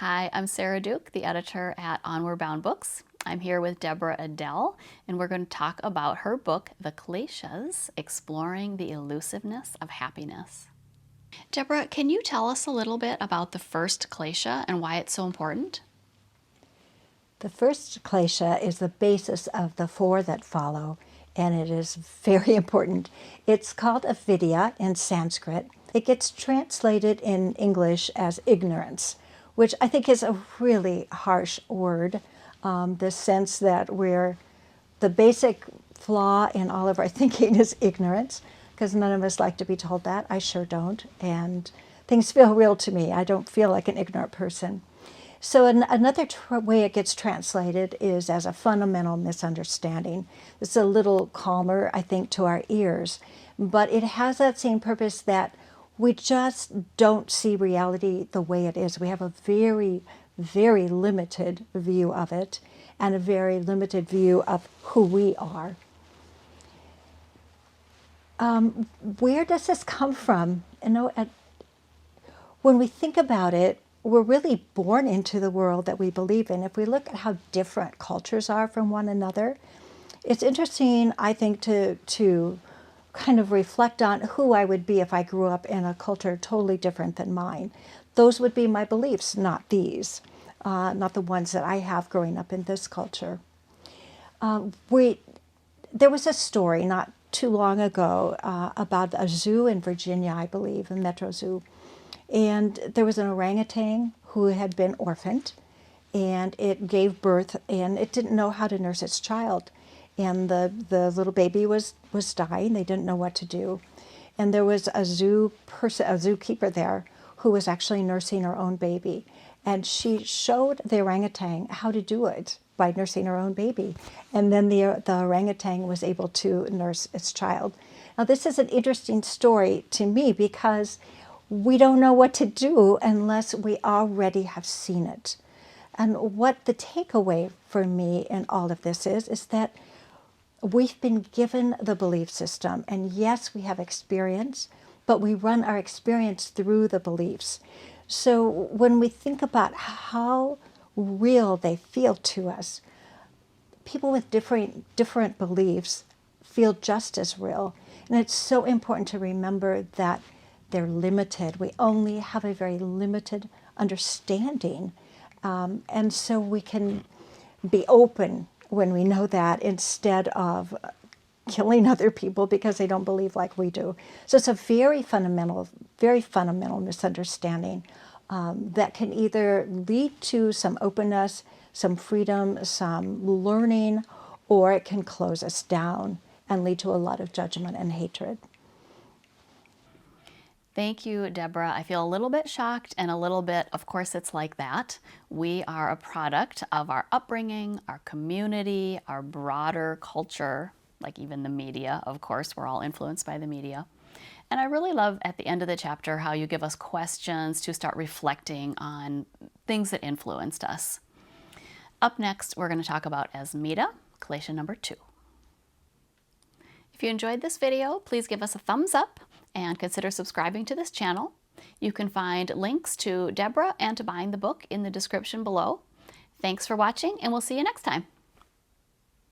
Hi, I'm Sarah Duke, the editor at Onward Bound Books. I'm here with Deborah Adele, and we're going to talk about her book, The Kleshas, Exploring the Elusiveness of Happiness. Deborah, can you tell us a little bit about the first klesha and why it's so important? The first klesha is the basis of the four that follow, and it is very important. It's called Avidya in Sanskrit. It gets translated in English as ignorance, which I think is a really harsh word. The sense that the basic flaw in all of our thinking is ignorance, because none of us like to be told that. I sure don't. And things feel real to me. I don't feel like an ignorant person. So another way it gets translated is as a fundamental misunderstanding. It's a little calmer, I think, to our ears, but it has that same purpose that we just don't see reality the way it is. We have a very, very limited view of it and a very limited view of who we are. Where does this come from? When we think about it, we're really born into the world that we believe in. If we look at how different cultures are from one another, it's interesting, I think, to kind of reflect on who I would be if I grew up in a culture totally different than mine. Those would be my beliefs, not these, not the ones that I have growing up in this culture. There was a story not too long ago about a zoo in Virginia, I believe, a metro zoo. And there was an orangutan who had been orphaned, and it gave birth, and it didn't know how to nurse its child. And the little baby was dying. They didn't know what to do. And there was a zookeeper there who was actually nursing her own baby. And she showed the orangutan how to do it by nursing her own baby. And then the orangutan was able to nurse its child. Now, this is an interesting story to me because we don't know what to do unless we already have seen it. And what the takeaway for me in all of this is that we've been given the belief system. And yes, we have experience, but we run our experience through the beliefs. So when we think about how real they feel to us, people with different beliefs feel just as real. And it's so important to remember that they're limited. We only have a very limited understanding. And so we can be open when we know that instead of killing other people because they don't believe like we do. So it's a very fundamental misunderstanding that can either lead to some openness, some freedom, some learning, or it can close us down and lead to a lot of judgment and hatred. Thank you, Deborah. I feel a little bit shocked and a little bit, of course, it's like that. We are a product of our upbringing, our community, our broader culture, like even the media, of course, we're all influenced by the media. And I really love at the end of the chapter how you give us questions to start reflecting on things that influenced us. Up next, we're going to talk about Asmita, Klesha number 2. If you enjoyed this video, please give us a thumbs up and consider subscribing to this channel. You can find links to Deborah and to buying the book in the description below. Thanks for watching, and we'll see you next time.